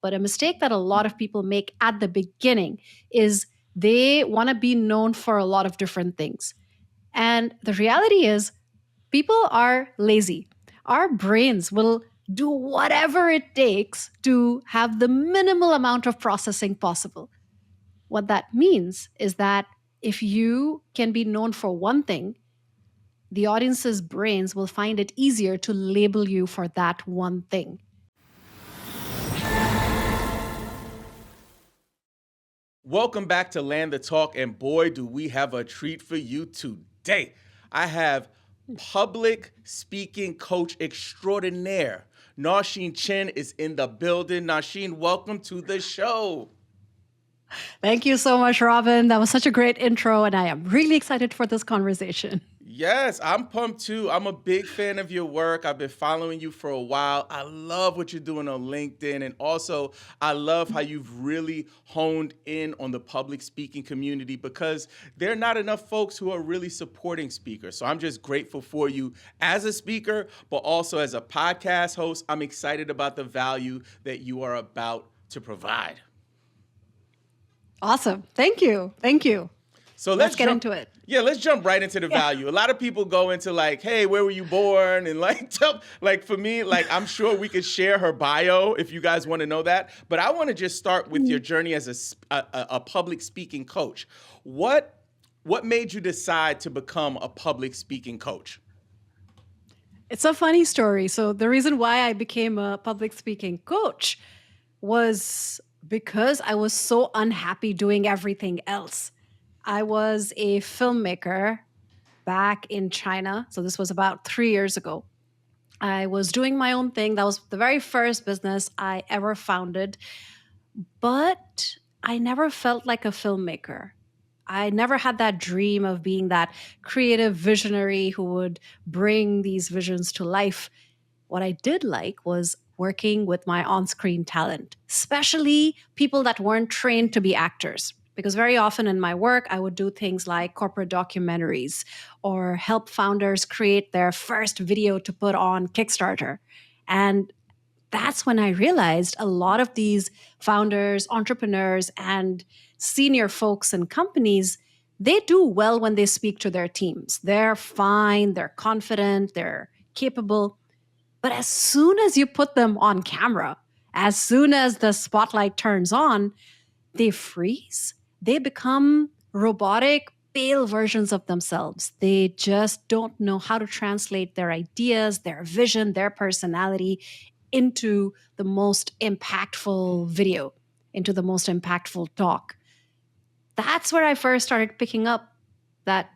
But a mistake that a lot of people make at the beginning is they want to be known for a lot of different things. And the reality is, people are lazy. Our brains will do whatever it takes to have the minimal amount of processing possible. What that means is that if you can be known for one thing, the audience's brains will find it easier to label you for that one thing. Welcome back to Land the Talk, and boy, do we have a treat for you today. I have public speaking coach extraordinaire. Nausheen Chen is in the building. Nausheen, welcome to the show. Thank you so much, Robin. That was such a great intro, and I am really excited for this conversation. Yes, I'm pumped too. I'm a big fan of your work. I've been following you for a while. I love what you're doing on LinkedIn. And also, I love how you've really honed in on the public speaking community because there are not enough folks who are really supporting speakers. So I'm just grateful for you as a speaker, but also as a podcast host. I'm excited about the value that you are about to provide. Awesome. Thank you. Thank you. So let's get into it. Yeah, let's jump right into the value. A lot of people go into like, hey, where were you born? And like for me, like I'm sure we could share her bio if you guys want to know that. But I want to just start with your journey as a public speaking coach. What made you decide to become a public speaking coach? It's a funny story. So the reason why I became a public speaking coach was because I was so unhappy doing everything else. I was a filmmaker back in China. So this was about 3 years ago. I was doing my own thing. That was the very first business I ever founded. But I never felt like a filmmaker. I never had that dream of being that creative visionary who would bring these visions to life. What I did like was working with my on-screen talent, especially people that weren't trained to be actors. Because very often in my work, I would do things like corporate documentaries or help founders create their first video to put on Kickstarter. And that's when I realized a lot of these founders, entrepreneurs, and senior folks in companies, they do well when they speak to their teams. They're fine, they're confident, they're capable. But as soon as you put them on camera, as soon as the spotlight turns on, they freeze. They become robotic, pale versions of themselves. They just don't know how to translate their ideas, their vision, their personality into the most impactful video, into the most impactful talk. That's where I first started picking up that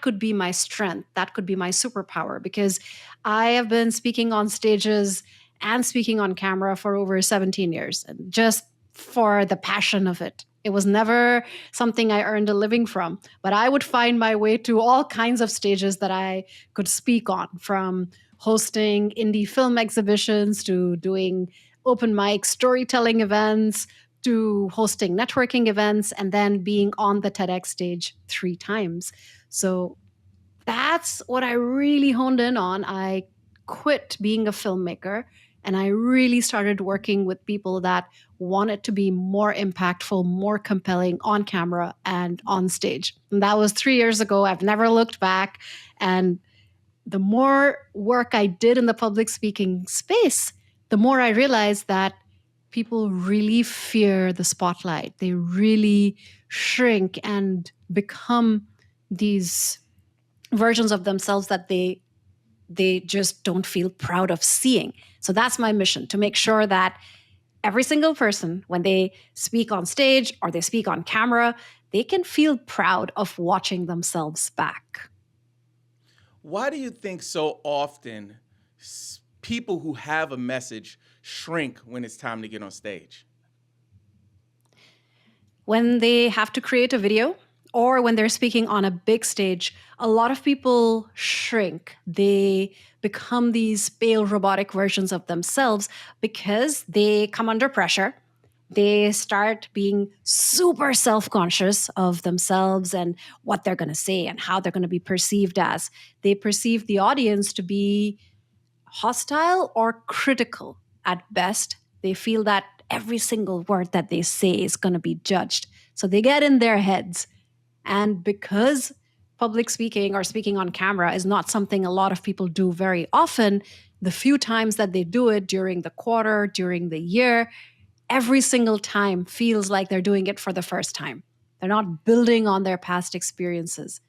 could be my strength, that could be my superpower, because I have been speaking on stages and speaking on camera for over 17 years, and just for the passion of it. It was never something I earned a living from, but I would find my way to all kinds of stages that I could speak on, from hosting indie film exhibitions to doing open mic storytelling events to hosting networking events and then being on the TEDx stage 3 times. So that's what I really honed in on. I quit being a filmmaker and I really started working with people that wanted to be more impactful, more compelling on camera and on stage. And that was 3 years ago. I've never looked back. And the more work I did in the public speaking space, the more I realized that people really fear the spotlight. They really shrink and become these versions of themselves that they just don't feel proud of seeing. So that's my mission, to make sure that every single person, when they speak on stage or they speak on camera, they can feel proud of watching themselves back. Why do you think so often people who have a message shrink when it's time to get on stage? When they have to create a video or when they're speaking on a big stage, a lot of people shrink. They become these pale robotic versions of themselves because they come under pressure. They start being super self-conscious of themselves and what they're going to say and how they're going to be perceived as. They perceive the audience to be hostile or critical at best. They feel that every single word that they say is going to be judged. So they get in their heads. And because public speaking or speaking on camera is not something a lot of people do very often, the few times that they do it during the quarter, during the year, every single time feels like they're doing it for the first time. They're not building on their past experiences.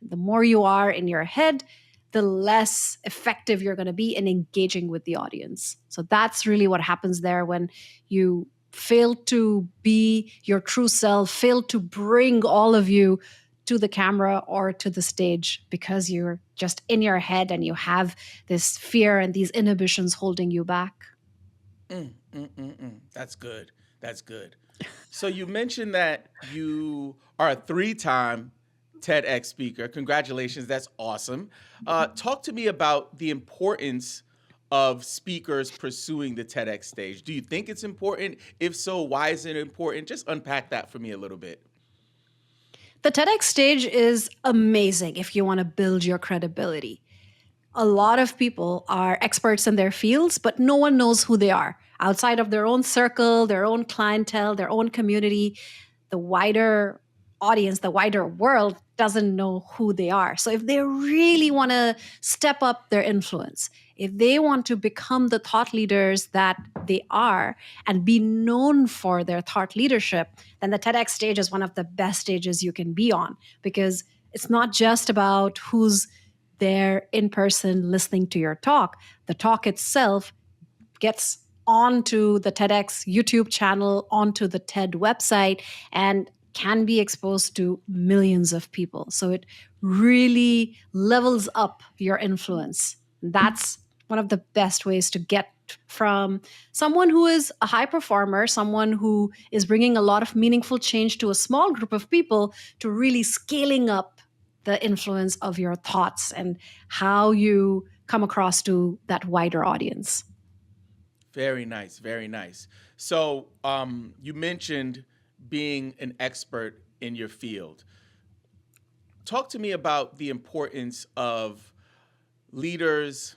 The more you are in your head, the less effective you're going to be in engaging with the audience. So that's really what happens there when you fail to be your true self, fail to bring all of you to the camera or to the stage because you're just in your head and you have this fear and these inhibitions holding you back. That's good. That's good. So you mentioned that you are a three-time TEDx speaker. Congratulations. That's awesome. Talk to me about the importance of speakers pursuing the TEDx stage. Do you think it's important? If so, why is it important? Just unpack that for me a little bit. The TEDx stage is amazing if you want to build your credibility. A lot of people are experts in their fields, but no one knows who they are outside of their own circle, their own clientele, their own community. The wider audience, the wider world doesn't know who they are. So if they really want to step up their influence, if they want to become the thought leaders that they are and be known for their thought leadership, then the TEDx stage is one of the best stages you can be on, because it's not just about who's there in person listening to your talk. The talk itself gets onto the TEDx YouTube channel, onto the TED website, and can be exposed to millions of people. So it really levels up your influence. That's one of the best ways to get from someone who is a high performer, someone who is bringing a lot of meaningful change to a small group of people, to really scaling up the influence of your thoughts and how you come across to that wider audience. Very nice, very nice. So, you mentioned being an expert in your field. Talk to me about the importance of leaders,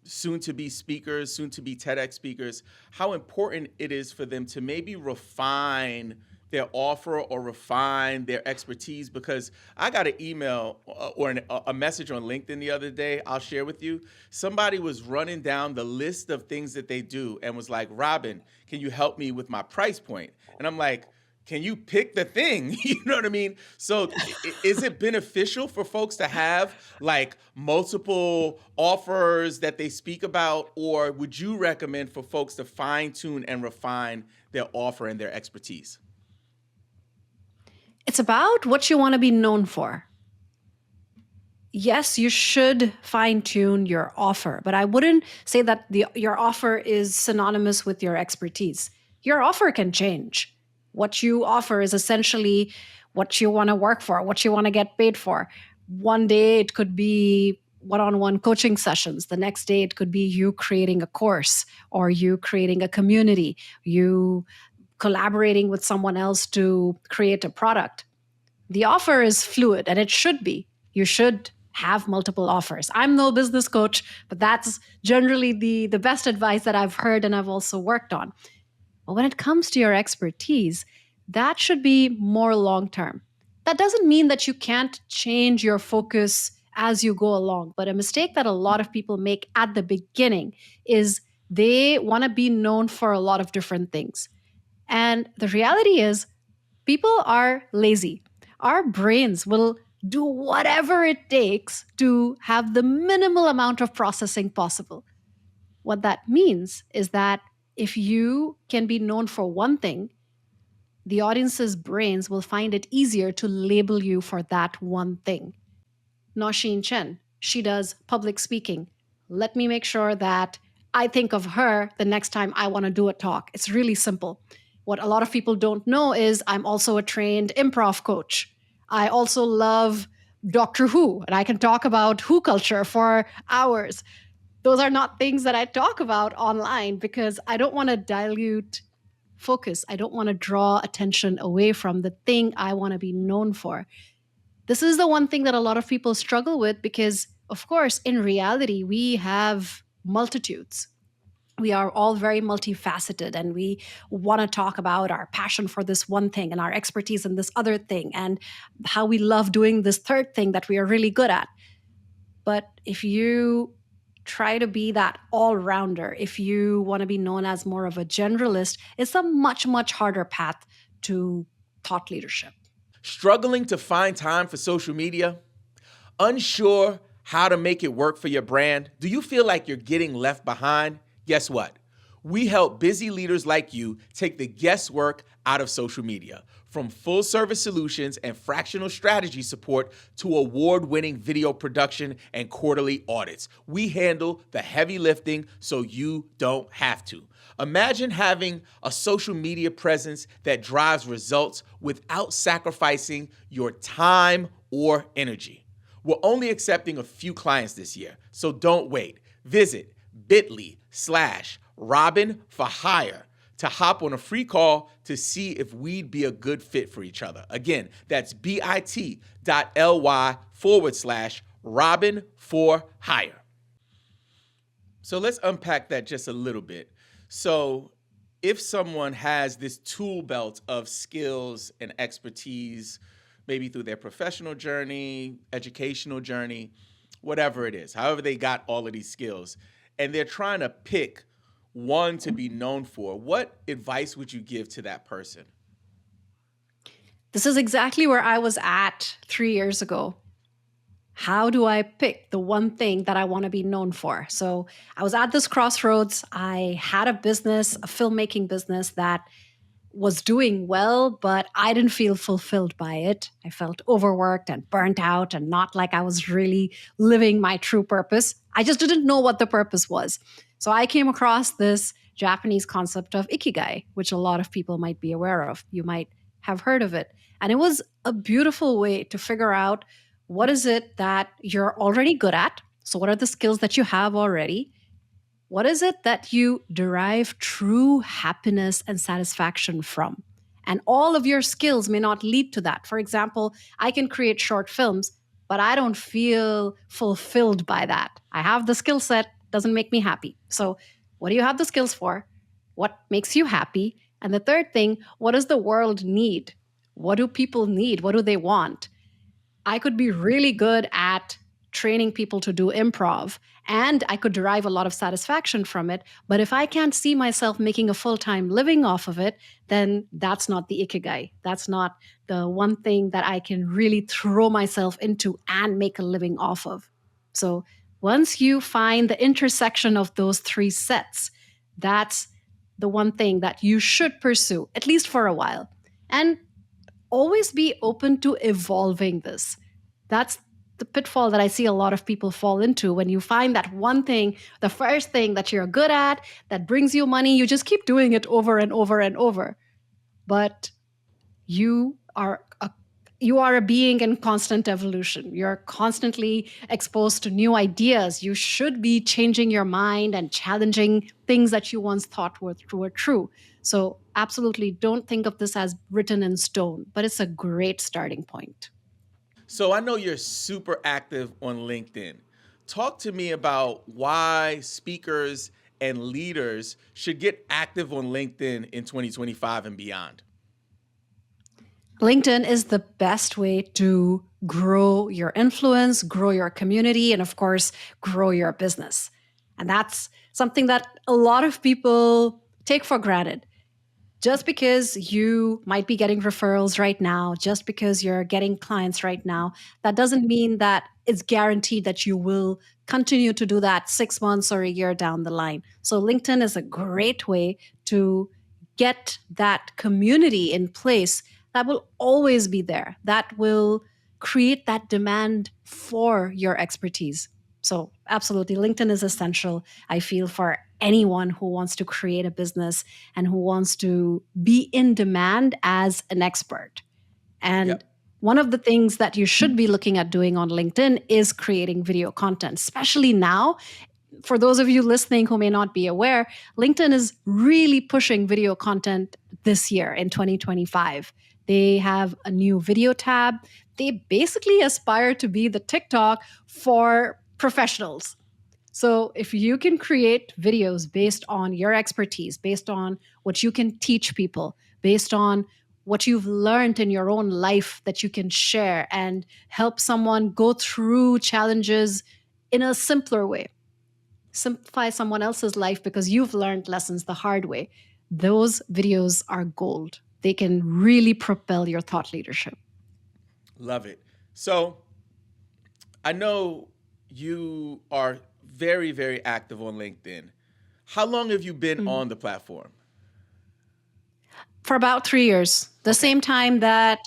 soon to be speakers, soon to be TEDx speakers, how important it is for them to maybe refine their offer or refine their expertise. Because I got an email or a message on LinkedIn the other day, I'll share with you. Somebody was running down the list of things that they do and was like, Robin, can you help me with my price point? And I'm like, can you pick the thing? You know what I mean? So is it beneficial for folks to have like multiple offers that they speak about, or would you recommend for folks to fine tune and refine their offer and their expertise? It's about what you want to be known for. Yes, you should fine tune your offer, but I wouldn't say that your offer is synonymous with your expertise. Your offer can change. What you offer is essentially what you want to work for, what you want to get paid for. One day it could be one on one coaching sessions. The next day it could be you creating a course or you creating a community, you collaborating with someone else to create a product. The offer is fluid, and it should be. You should have multiple offers. I'm no business coach, but that's generally the best advice that I've heard and I've also worked on. But when it comes to your expertise, that should be more long term. That doesn't mean that you can't change your focus as you go along, but a mistake that a lot of people make at the beginning is they want to be known for a lot of different things. And the reality is, people are lazy. Our brains will do whatever it takes to have the minimal amount of processing possible. What that means is that if you can be known for one thing, the audience's brains will find it easier to label you for that one thing. Nausheen Chen, she does public speaking. Let me make sure that I think of her the next time I want to do a talk. It's really simple. What a lot of people don't know is I'm also a trained improv coach. I also love Doctor Who, and I can talk about Who culture for hours. Those are not things that I talk about online because I don't want to dilute focus. I don't want to draw attention away from the thing I want to be known for. This is the one thing that a lot of people struggle with because, of course, in reality, we have multitudes. We are all very multifaceted, and we want to talk about our passion for this one thing and our expertise in this other thing and how we love doing this third thing that we are really good at. But if you try to be that all rounder, if you want to be known as more of a generalist, it's a much, much harder path to thought leadership. Struggling to find time for social media? Unsure how to make it work for your brand? Do you feel like you're getting left behind? Guess what? We help busy leaders like you take the guesswork out of social media. From full service solutions and fractional strategy support to award winning video production and quarterly audits, we handle the heavy lifting so you don't have to. Imagine having a social media presence that drives results without sacrificing your time or energy. We're only accepting a few clients this year, so don't wait. Visit bit.ly/Robin for hire to hop on a free call to see if we'd be a good fit for each other. Again, that's bit.ly/Robin for hire. So let's unpack that just a little bit. So if someone has this tool belt of skills and expertise, maybe through their professional journey, educational journey, whatever it is, however they got all of these skills, and they're trying to pick one to be known for, what advice would you give to that person? This is exactly where I was at 3 years ago. How do I pick the one thing that I want to be known for? So I was at this crossroads. I had a business, a filmmaking business that was doing well, but I didn't feel fulfilled by it. I felt overworked and burnt out and not like I was really living my true purpose. I just didn't know what the purpose was. So I came across this Japanese concept of ikigai, which a lot of people might be aware of. You might have heard of it. And it was a beautiful way to figure out what is it that you're already good at. So, what are the skills that you have already? What is it that you derive true happiness and satisfaction from? And all of your skills may not lead to that. For example, I can create short films, but I don't feel fulfilled by that. I have the skill set, doesn't make me happy. So, what do you have the skills for? What makes you happy? And the third thing, what does the world need? What do people need? What do they want? I could be really good at training people to do improv and I could derive a lot of satisfaction from it. But if I can't see myself making a full time living off of it, then that's not the ikigai. That's not the one thing that I can really throw myself into and make a living off of. So once you find the intersection of those three sets, that's the one thing that you should pursue, at least for a while. And always be open to evolving this. That's the pitfall that I see a lot of people fall into. When you find that one thing, the first thing that you're good at, that brings you money, you just keep doing it over and over and over. But you are a being in constant evolution. You're constantly exposed to new ideas. You should be changing your mind and challenging things that you once thought were true. So absolutely don't think of this as written in stone, but it's a great starting point. So I know you're super active on LinkedIn. Talk to me about why speakers and leaders should get active on LinkedIn in 2025 and beyond. LinkedIn is the best way to grow your influence, grow your community, and of course, grow your business. And that's something that a lot of people take for granted. Just because you might be getting referrals right now, just because you're getting clients right now, that doesn't mean that it's guaranteed that you will continue to do that 6 months or a year down the line. So, LinkedIn is a great way to get that community in place that will always be there, that will create that demand for your expertise. So, absolutely, LinkedIn is essential, I feel, for anyone who wants to create a business and who wants to be in demand as an expert. And Yep. one of the things that you should be looking at doing on LinkedIn is creating video content, especially now. For those of you listening who may not be aware, LinkedIn is really pushing video content this year in 2025. They have a new video tab. They basically aspire to be the TikTok for professionals. So if you can create videos based on your expertise, based on what you can teach people, based on what you've learned in your own life that you can share and help someone go through challenges in a simpler way, simplify someone else's life because you've learned lessons the hard way, those videos are gold. They can really propel your thought leadership. Love it. So I know you are very, very active on LinkedIn. How long have you been Mm. on the platform? For about 3 years, the Okay. same time that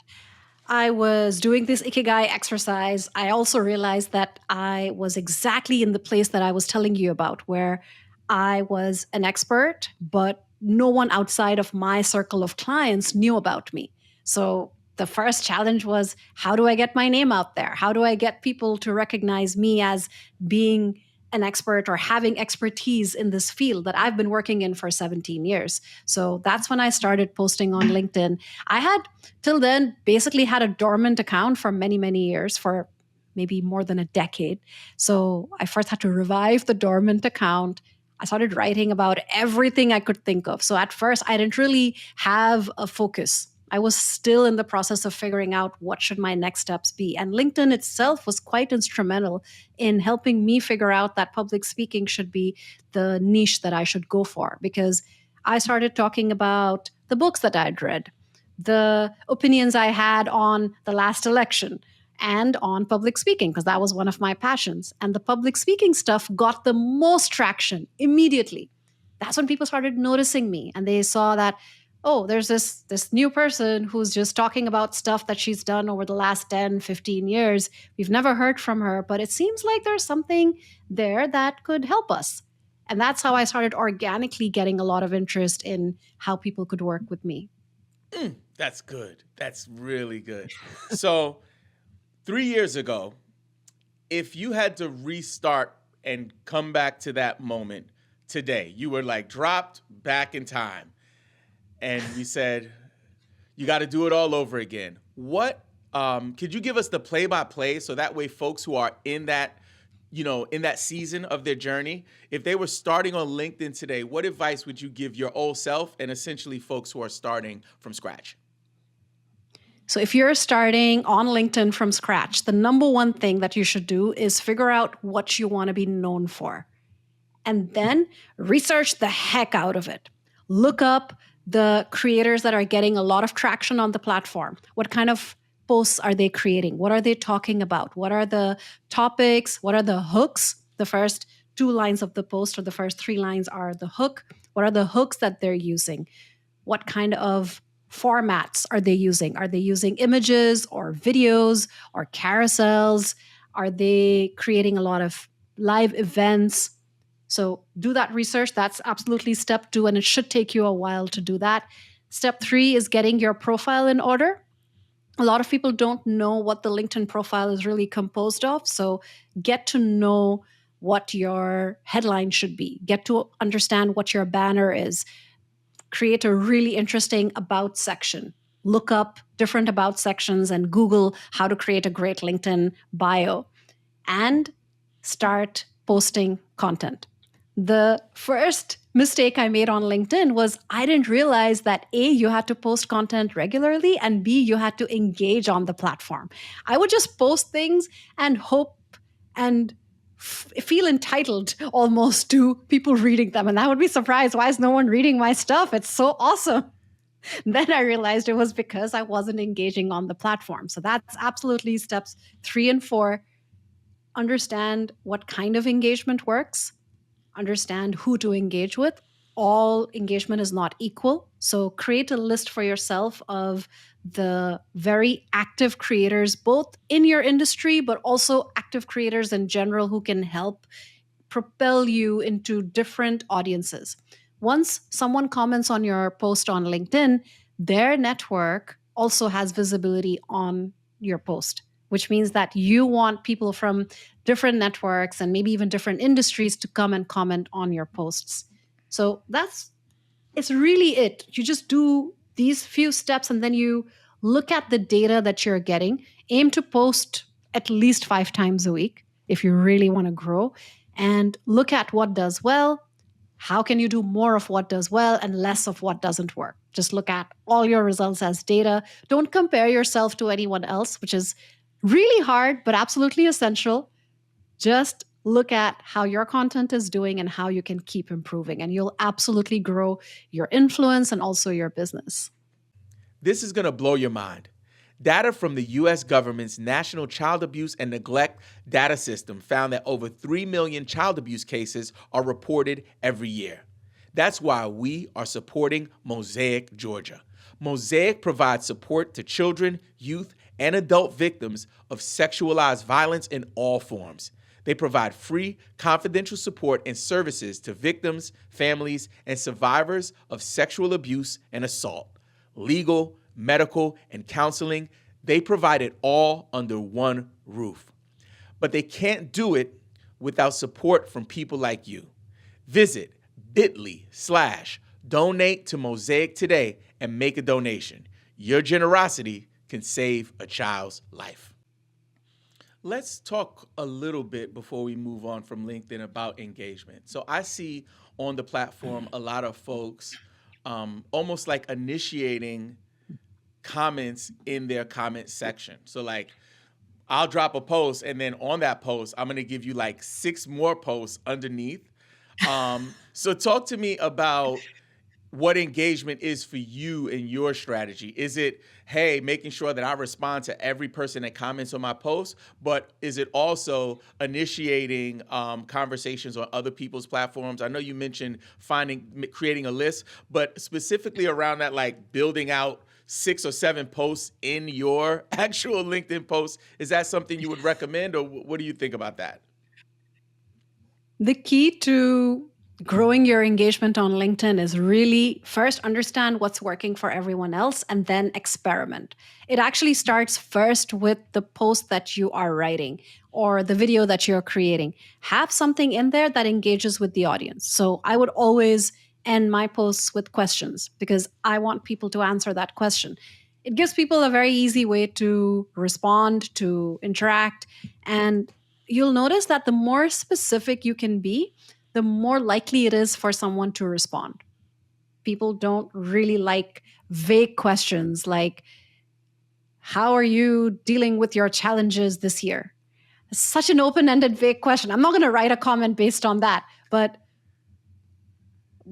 I was doing this Ikigai exercise, I also realized that I was exactly in the place that I was telling you about, where I was an expert, but no one outside of my circle of clients knew about me. So the first challenge was, how do I get my name out there? How do I get people to recognize me as being an expert or having expertise in this field that I've been working in for 17 years? So that's when I started posting on LinkedIn. I had till then basically had a dormant account for many, many years, for maybe more than a decade. So I first had to revive the dormant account. I started writing about everything I could think of. So at first, I didn't really have a focus. I was still in the process of figuring out what should my next steps be. And LinkedIn itself was quite instrumental in helping me figure out that public speaking should be the niche that I should go for, because I started talking about the books that I'd read, the opinions I had on the last election, and on public speaking, because that was one of my passions. And the public speaking stuff got the most traction immediately. That's when people started noticing me and they saw that, oh, there's this new person who's just talking about stuff that she's done over the last 10, 15 years. We've never heard from her, but it seems like there's something there that could help us. And that's how I started organically getting a lot of interest in how people could work with me. That's good. That's really good. So 3 years ago, if you had to restart and come back to that moment today, you were like dropped back in time and you said, you got to do it all over again. What could you give us the play by play so that way folks who are in that, in that season of their journey, if they were starting on LinkedIn today, what advice would you give your old self and essentially folks who are starting from scratch? So, if you're starting on LinkedIn from scratch, the number one thing that you should do is figure out what you want to be known for, and then research the heck out of it. Look up the creators that are getting a lot of traction on the platform. What kind of posts are they creating? What are they talking about? What are the topics? What are the hooks? The first 2 lines of the post or the first 3 lines are the hook. What are the hooks that they're using? What kind of formats are they using? Are they using images or videos or carousels? Are they creating a lot of live events? So do that research. That's absolutely step 2, and it should take you a while to do that. Step 3 is getting your profile in order. A lot of people don't know what the LinkedIn profile is really composed of. So get to know what your headline should be. Get to understand what your banner is. Create a really interesting about section. Look up different about sections and Google how to create a great LinkedIn bio, and start posting content. The first mistake I made on LinkedIn was I didn't realize that A, you had to post content regularly, and B, you had to engage on the platform. I would just post things and hope and feel entitled almost to people reading them. And I would be surprised, why is no one reading my stuff? It's so awesome. Then I realized it was because I wasn't engaging on the platform. So that's absolutely steps 3 and 4. Understand what kind of engagement works, understand who to engage with. All engagement is not equal. So create a list for yourself of the very active creators, both in your industry, but also active creators in general who can help propel you into different audiences. Once someone comments on your post on LinkedIn, their network also has visibility on your post, which means that you want people from different networks and maybe even different industries to come and comment on your posts. So it's really it. You just do these few steps and then you look at the data that you're getting. Aim to post at least 5 times a week if you really want to grow. and look at what does well. How can you do more of what does well and less of what doesn't work? Just look at all your results as data. Don't compare yourself to anyone else, which is really hard, but absolutely essential. Just look at how your content is doing and how you can keep improving, and you'll absolutely grow your influence and also your business. This is going to blow your mind. Data from the U.S. government's National Child Abuse and Neglect Data System found that over 3 million child abuse cases are reported every year. That's why we are supporting MOSAIC Georgia. MOSAIC provides support to children, youth, and adult victims of sexualized violence in all forms. They provide free, confidential support and services to victims, families, and survivors of sexual abuse and assault. Legal, medical, and counseling, they provide it all under one roof. But they can't do it without support from people like you. Visit bit.ly/donate to MOSAIC today and make a donation. Your generosity can save a child's life. Let's talk a little bit before we move on from LinkedIn about engagement. So I see on the platform a lot of folks almost like initiating comments in their comment section. So like I'll drop a post and then on that post, I'm going to give you like 6 more posts underneath. So talk to me about what engagement is for you in your strategy. Is it, hey, making sure that I respond to every person that comments on my post, but is it also initiating conversations on other people's platforms? I know you mentioned creating a list, but specifically around that, like building out 6 or 7 posts in your actual LinkedIn posts, is that something you would recommend, or what do you think about that? The key to growing your engagement on LinkedIn is really first understand what's working for everyone else and then experiment. It actually starts first with the post that you are writing or the video that you're creating. Have something in there that engages with the audience. So I would always end my posts with questions because I want people to answer that question. It gives people a very easy way to respond, to interact, and you'll notice that the more specific you can be, the more likely it is for someone to respond. People don't really like vague questions like, how are you dealing with your challenges this year? It's such an open-ended, vague question. I'm not going to write a comment based on that, but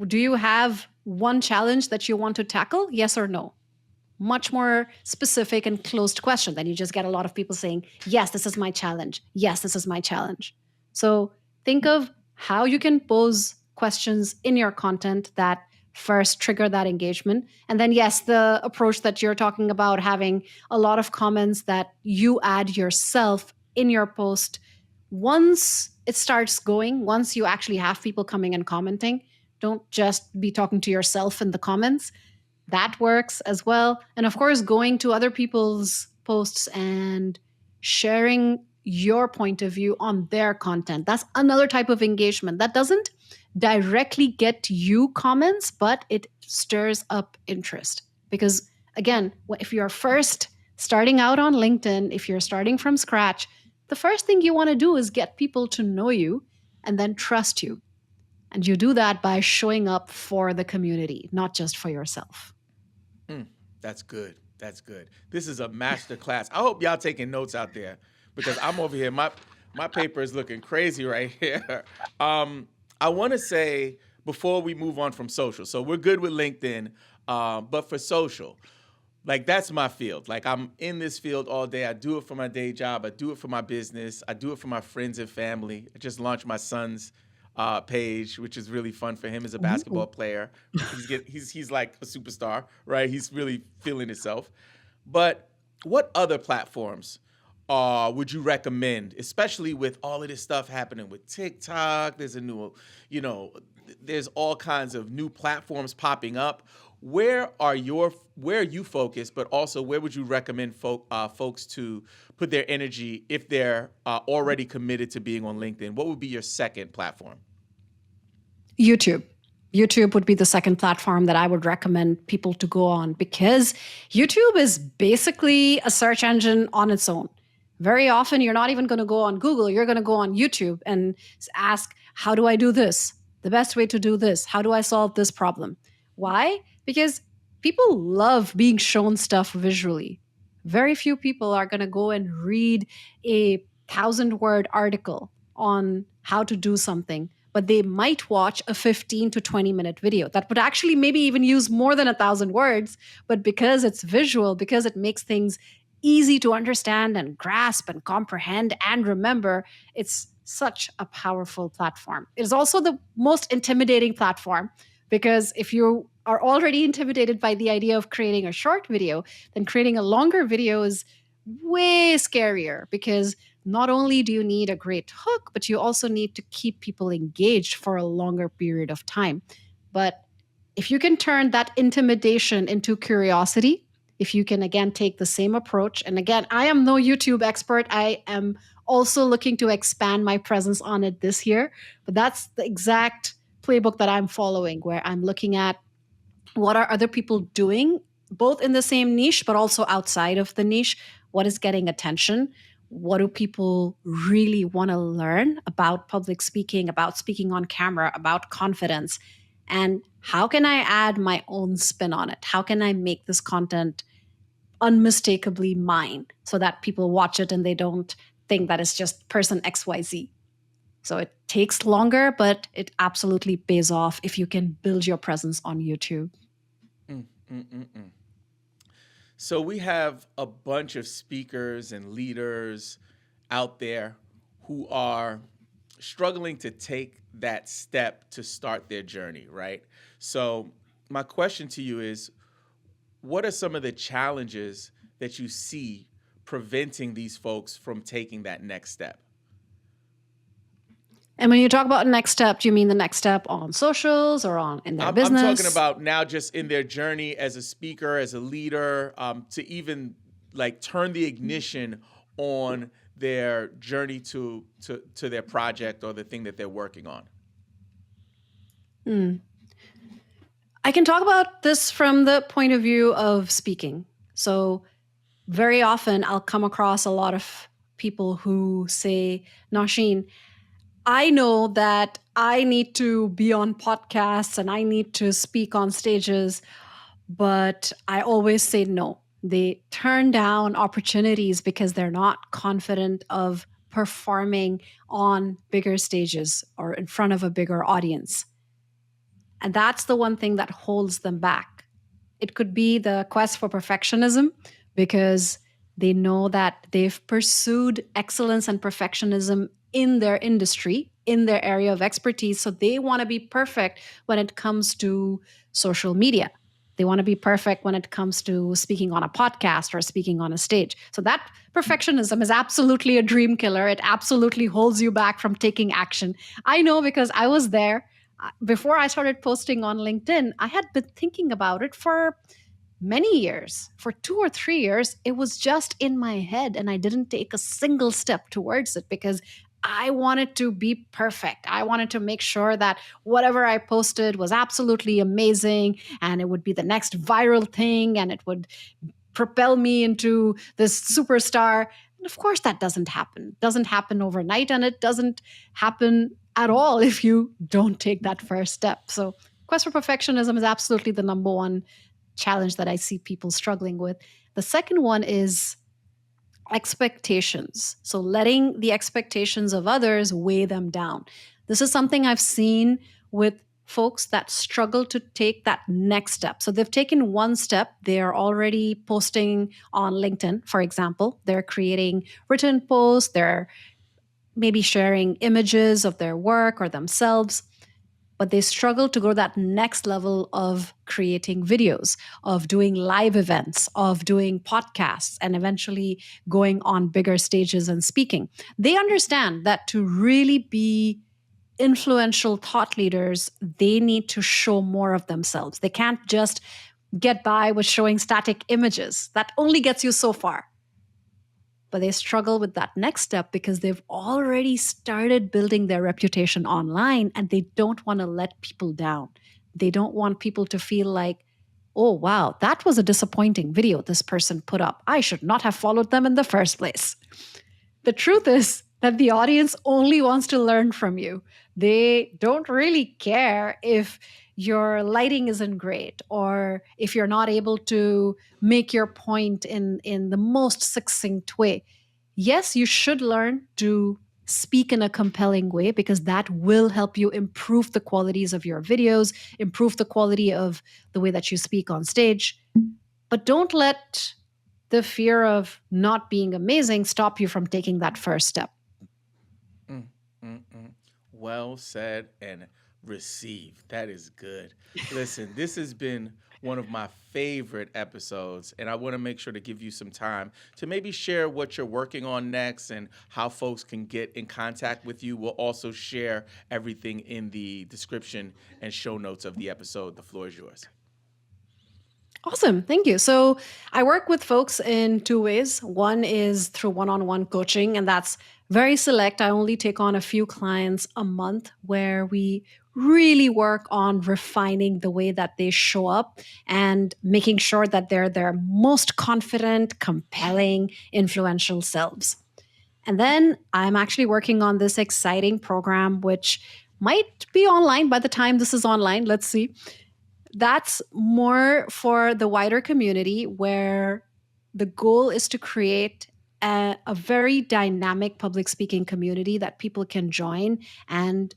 do you have one challenge that you want to tackle? Yes or no? Much more specific and closed question. Then you just get a lot of people saying, yes, this is my challenge. Yes, this is my challenge. So think of how you can pose questions in your content that first trigger that engagement. And then, yes, the approach that you're talking about, having a lot of comments that you add yourself in your post, once it starts going, once you actually have people coming and commenting, don't just be talking to yourself in the comments. That works as well. And of course, going to other people's posts and sharing your point of view on their content. That's another type of engagement that doesn't directly get you comments, but it stirs up interest. Because again, if you're first starting out on LinkedIn, if you're starting from scratch, the first thing you want to do is get people to know you and then trust you. And you do that by showing up for the community, not just for yourself. That's good. That's good. This is a master class. I hope y'all taking notes out there because I'm over here. My paper is looking crazy right here. I want to say before we move on from social, so we're good with LinkedIn, but for social, like that's my field. Like I'm in this field all day. I do it for my day job. I do it for my business. I do it for my friends and family. I just launched my son's page, which is really fun for him as a basketball player. He's like a superstar, right? He's really feeling himself. But what other platforms would you recommend, especially with all of this stuff happening with TikTok? There's a new, there's all kinds of new platforms popping up. Where are you focused, but also where would you recommend folks to put their energy if they're already committed to being on LinkedIn? What would be your second platform? YouTube. YouTube would be the second platform that I would recommend people to go on because YouTube is basically a search engine on its own. Very often, you're not even going to go on Google. You're going to go on YouTube and ask, how do I do this? The best way to do this? How do I solve this problem? Why? Because people love being shown stuff visually. Very few people are going to go and read a 1,000 word article on how to do something, but they might watch a 15 to 20-minute video that would actually maybe even use more than 1,000 words. But because it's visual, because it makes things easy to understand and grasp and comprehend and remember, it's such a powerful platform. It is also the most intimidating platform, because if you are already intimidated by the idea of creating a short video, then creating a longer video is way scarier, because not only do you need a great hook, but you also need to keep people engaged for a longer period of time. But if you can turn that intimidation into curiosity, if you can again take the same approach, and again, I am no YouTube expert, I am also looking to expand my presence on it this year, but that's the exact playbook that I'm following, where I'm looking at what are other people doing, both in the same niche, but also outside of the niche. What is getting attention? What do people really want to learn about public speaking, about speaking on camera, about confidence? And how can I add my own spin on it? How can I make this content unmistakably mine so that people watch it and they don't think that it's just person XYZ? So it takes longer, but it absolutely pays off if you can build your presence on YouTube. Mm, mm, mm, mm. So we have a bunch of speakers and leaders out there who are struggling to take that step to start their journey, right? So my question to you is, what are some of the challenges that you see preventing these folks from taking that next step? And when you talk about next step, do you mean the next step on socials or on in their I'm talking business? about now just in their journey as a speaker, as a leader, to even like turn the ignition on their journey to their project or the thing that they're working on. I can talk about this from the point of view of speaking. So very often I'll come across a lot of people who say, Nausheen, I know that I need to be on podcasts and I need to speak on stages, but I always say no. They turn down opportunities because they're not confident of performing on bigger stages or in front of a bigger audience. And that's the one thing that holds them back. It could be the quest for perfectionism, because they know that they've pursued excellence and perfectionism in their industry, in their area of expertise. So they want to be perfect when it comes to social media. They want to be perfect when it comes to speaking on a podcast or speaking on a stage. So that perfectionism is absolutely a dream killer. It absolutely holds you back from taking action. I know, because I was there. Before I started posting on LinkedIn, I had been thinking about it for many years. For 2 or 3 years, it was just in my head, and I didn't take a single step towards it because I wanted to be perfect. I wanted to make sure that whatever I posted was absolutely amazing and it would be the next viral thing and it would propel me into this superstar. And of course, that doesn't happen. It doesn't happen overnight, and it doesn't happen at all if you don't take that first step. So, quest for perfectionism is absolutely the number one challenge that I see people struggling with. The second one is expectations. So, letting the expectations of others weigh them down. This is something I've seen with folks that struggle to take that next step. So they've taken one step. They are already posting on LinkedIn, for example. They're creating written posts. They're maybe sharing images of their work or themselves, but they struggle to go to that next level of creating videos, of doing live events, of doing podcasts, and eventually going on bigger stages and speaking. They understand that to really be influential thought leaders, they need to show more of themselves. They can't just get by with showing static images. That only gets you so far. But they struggle with that next step because they've already started building their reputation online, and they don't want to let people down. They don't want people to feel like, oh, wow, that was a disappointing video this person put up. I should not have followed them in the first place. The truth is that the audience only wants to learn from you. They don't really care if your lighting isn't great or if you're not able to make your point in the most succinct way. Yes, you should learn to speak in a compelling way because that will help you improve the qualities of your videos, improve the quality of the way that you speak on stage. But don't let the fear of not being amazing stop you from taking that first step. Mm, mm, mm. Well said and received. That is good. Listen, this has been one of my favorite episodes, and I want to make sure to give you some time to maybe share what you're working on next and how folks can get in contact with you. We'll also share everything in the description and show notes of the episode. The floor is yours. Awesome. Thank you. So I work with folks in two ways. One is through one on one coaching, and that's very select. I only take on a few clients a month where we really work on refining the way that they show up and making sure that they're their most confident, compelling, influential selves. And then I'm actually working on this exciting program, which might be online by the time this is online. Let's see. That's more for the wider community where the goal is to create a very dynamic public speaking community that people can join and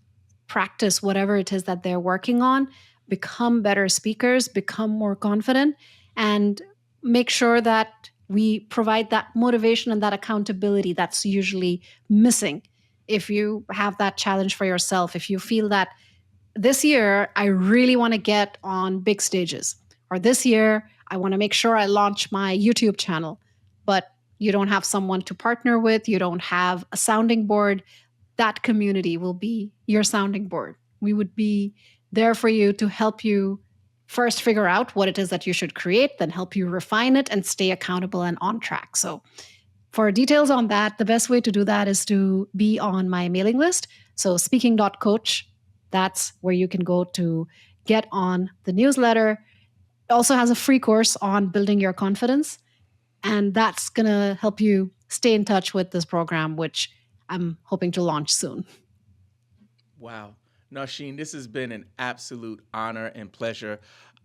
practice whatever it is that they're working on, become better speakers, become more confident, and make sure that we provide that motivation and that accountability that's usually missing. If you have that challenge for yourself, if you feel that this year, I really want to get on big stages. Or this year, I want to make sure I launch my YouTube channel, but you don't have someone to partner with, you don't have a sounding board. That community will be your sounding board. We would be there for you to help you first figure out what it is that you should create, then help you refine it and stay accountable and on track. So, for details on that, the best way to do that is to be on my mailing list. So, speaking.coach, that's where you can go to get on the newsletter. It also has a free course on building your confidence. And that's going to help you stay in touch with this program, which I'm hoping to launch soon. Wow. Nausheen, this has been an absolute honor and pleasure.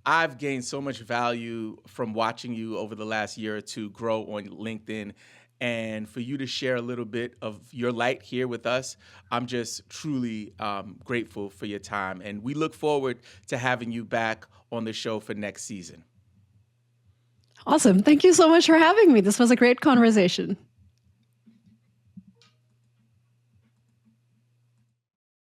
I've gained so much value from watching you over the last year or two grow on LinkedIn. And for you to share a little bit of your light here with us, I'm just truly grateful for your time. And we look forward to having you back on the show for next season. Awesome. Thank you so much for having me. This was a great conversation.